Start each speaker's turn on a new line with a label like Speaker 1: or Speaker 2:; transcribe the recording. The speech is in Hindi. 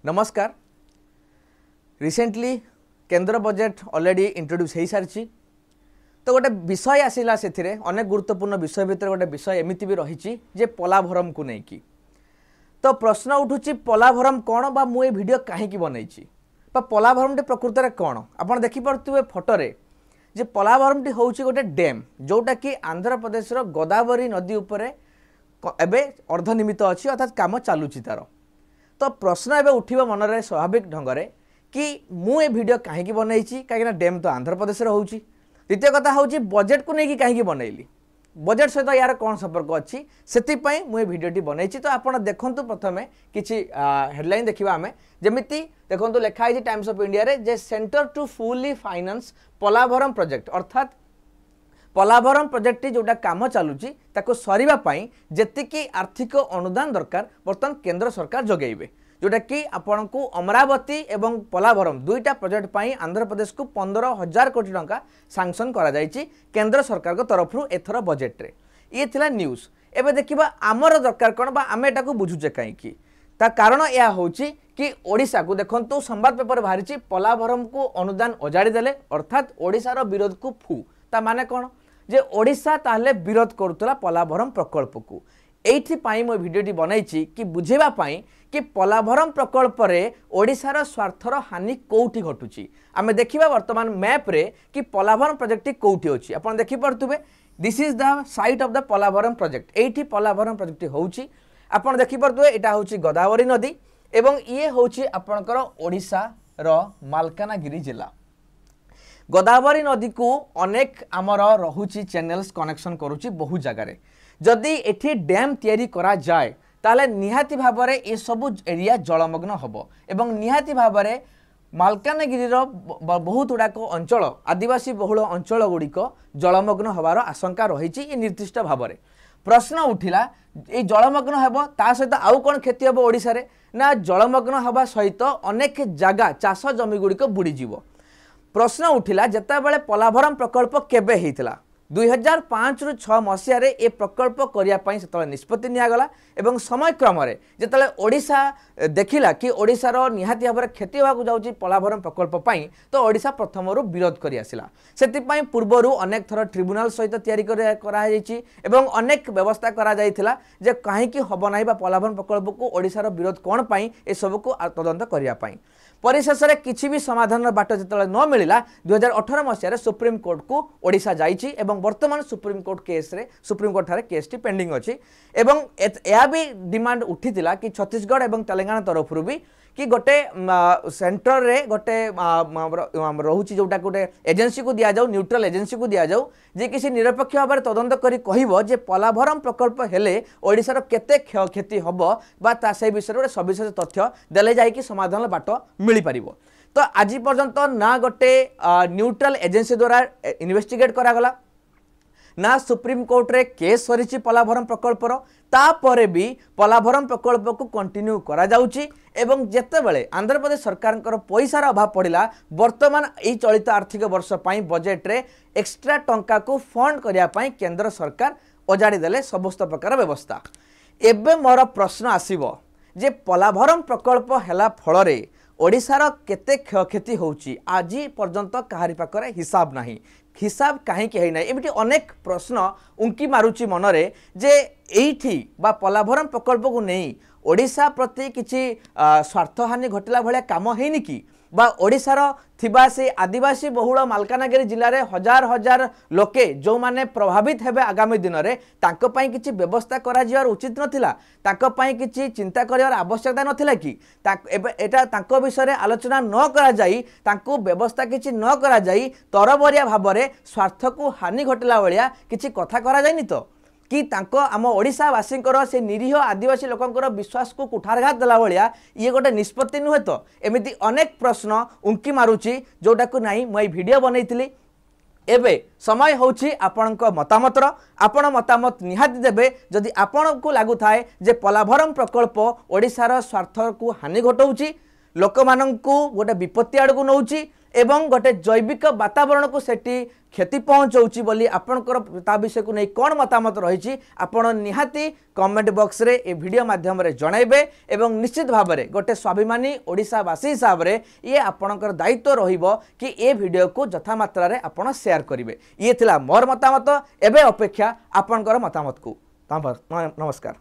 Speaker 1: नमस्कार। रिसेंटली केंद्र बजेट ऑलरेडी इंट्रोड्यूस हो सारी तो गोटे विषय आसला से अनेक गुरुत्वपूर्ण विषय भितर गोटे विषय एमती भी रही जे पलाभरम को लेकिन तो प्रश्न उठुची पलाभरम कौन बा मु वीडियो कहीं बनई पलाभरम प्रकृत में कौन आप देखिपे फोटोरे जे पलाभरम टी हूँ गोटे डैम जोटा कि आंध्र प्रदेश गोदावरी नदी उपरे एबे अर्धनिर्मित अच्छी अर्थात काम चलुची तार तो प्रश्न एवं उठा मनरे स्वाभाविक ढंग कि मुझे वीडियो कहीं बनई कहीं डैम तो आंध्र प्रदेश होची। द्वितीय कथा हूँ बजेट को लेकिन कहीं बनइली बजेट सहित यार कौन संपर्क अच्छी से मुझे भिडियोटी बनई तो आप देखु प्रथम किसी हेडलाइन देखा आम जमीती देखो लिखाई टाइम्स ऑफ इंडिया रे जे centre to fully finance Palabharam project अर्थात पलाभरम प्रोजेक्ट टी जोटा काम चलुची ताको सरीबा पई जेतिकी आर्थिक अनुदान दरकार बर्तमान केंद्र सरकार जगेइबे जोटा कि आपन को अमरावती एवं पलाभरम दुईटा प्रोजेक्ट पाई आंध्र प्रदेश को 15,000 कोटी टंका सैंक्शन करा जायछि केंद्र सरकार को तरफ एथर बजेट रे ये थिला न्यूज। एबे देखिबा आमर दरकार कोन बा आमे एटा को बुझुचे काई की ता कारण या होची कि ओडिशा को देखंतु संवाद पेपर बाहरिछि पलाभरम को अनुदान अजाड़ी देले अर्थात ओडिशार विरोध को फू ता माने कोन जे ओडिशा ताहले विरोध करुतला पलाभरम प्रकल्प को एठी पाई मो भिडियोटी बनैछि कि बुझेबा पाई कि पलाभरम प्रकल्प रे ओडिशार स्वार्थर हानि कोठी घटुची आमे देखिबा वर्तमान मैप रे कि पलाभरम प्रोजेक्ट कोठी अछि आपण देखि पड़तुबे this is the site of the Palabharam project एठी पलाभरम प्रोजेक्ट होउची आपण देखि पड़तुबे एटा होउची गोदावरी नदी एवं ये होउची आपणकर ओडिशा रो मालकानगिरी जिला गोदावरी नदी को अनेक आमर रहुची चैनल्स कनेक्शन करुची बहु जगार जदि एठी डैम तैयारी करा जाए ताले निहाती भाबरे ये सबु एरिया जलमग्न हबो एवं निहाती भाबरे मालकानगिरी बहुत गुड़ाक अंचल आदिवासी बहुल अंचल गुड़िक जलमग्न हबार आशंका रही ये निर्दिष्ट भाबरे प्रश्न उठिला ये जलमग्न हेब ता सहित आउ कौन क्षति हम ओडिशा रे ना जलमग्न हवा सहित अनेक जगह चाष जमी गुड़िक बुड़ीजीव प्रश्न उठिला जत्ता बेले पलाभरम प्रकल्प केबे हेइतिला 2005 रु 6 मसीह रे ए प्रकल्प करिया पई सेतले निष्पत्ति नियागला एवं समय क्रम रे जेतले ओडिशा देखिला कि ओडिशार निहाती भाबरे क्षति होगा जाउची पलाभरम प्रकल्प पई तो ओडिशा प्रथम रु विरोध करि आसिला सेति पई पूर्वरु अनेक थर ट्रिब्यूनल सहित तयारी करा जायछि एवं अनेक व्यवस्था करा जायथिला जे काहे कि हबो नाही बा पलाभरम प्रकल्प को ओडिशार विरोध कोन पई ए सब को तदंत करिया पई परिशेष में किसी भी समाधान बाट जो न मिला 2018 मसीह सुप्रीम कोर्ट को ओडिशा जाइछि एवं वर्तमान सुप्रीम कोर्ट केस रे सुप्रीम कोर्ट ठारे केस टी पेंडिंग अछि एवं या भी डिमांड उठीतिला कि छत्तीसगढ़ एवं तेलंगाना तरफ भी कि गोटे सेंटर रे गोटे रहुची जोटा गोटे एजेंसी को दिया जाऊ न्यूट्रल एजेंसी को दिया जाऊ जे किसी निरपेक्ष भाव में तदंत करी कहिबो जे पलाभरम प्रकल्प हेले ओडिशार केते क्षति हबो बा ता से विषय रे सविशेष तथ्य देले जाय कि समाधान बाट मिली परिबो। तो आज पर्यंत ना गोटे न्यूट्रल एजेंसी द्वारा इन्वेस्टिगेट करा गला ना सुप्रीम कोर्ट रे केस सरीची पलाभरम प्रकल्पर तापरे भी पलाभरम प्रकल्प को कंटिन्यू करा जाउची एवं जेतेबेले आंध्र प्रदेश सरकार पैसार अभाव पड़िला वर्तमान यही चलित आर्थिक वर्ष पई बजेट रे एक्स्ट्रा टंका को फंड करिया पई केंद्र सरकार अजाड़ी देले समस्त प्रकार व्यवस्था। एबे मोर प्रश्न आसीबो जे पलाभरम प्रकल्प हेला फलरे ओडिशार केते क्षयक्षति होउची आज पर्यंत कहारी पाखरे हिसाब नाही हिसाब कहीं है ना एमती अनेक प्रश्न उंकी मारुची मनरे जे एठी बा पलाभरम प्रकल्प को नहीं ओडिशा प्रति किसी स्वार्थहानि घटला भाया काम है कि बा ओडिशार थिबा से आदिवासी बहुल मालकानगिरी जिले में हजार हजार लोके जो माने प्रभावित हेबे आगामी दिन में तांको पई किछि व्यवस्था करा जिवार उचित नथिला तांको पई किछि चिंता करिवार आवश्यकता नथिला कि एटा तांको विषय आलोचना न करा जाई तांको व्यवस्था किछि न करा जाई तरबरिया भाबरे स्वार्थ को हानि घटला भलिया किछि कथा करा जायनि तो कि तांको आम ओडिशावासी से निरीह आदिवासी लोकंकर विश्वास को कुठारघात देला भलिया ये गोटे निष्पत्ति नुहे तो एमिति अनेक प्रश्न उंकी मारुची जोटा को नहीं मुझे वीडियो बनैतिली एबे समय होछि आपणक मतामतर आपण मतामत निहाती देबे जदि आपण को लागु थाए जे पलाभरम प्रकल्प ओडिशार स्वार्थ को हानि घटाउची लोक माननकु गोटे विपत्ति आड़ को नौची एवं गोटे जैविक वातावरण को सेठी क्षति पहुँचाऊँच बोली आपणकर ता विषय को नहीं कौन मतामत रही आपण निहाती कमेंट बॉक्स रे ए वीडियो माध्यम रे जणाइबे एवं निश्चित भाव में गोटे स्वाभिमानी ओडिशावासी हिसाब रे ये आपणकर दायित्व रहिबो कि ए वीडियो को यथा मात्रा रे आपण शेयर करिवे। ये थिला मोर मतामत। एबे अपेक्षा आपणकर मतामत को। नमस्कार।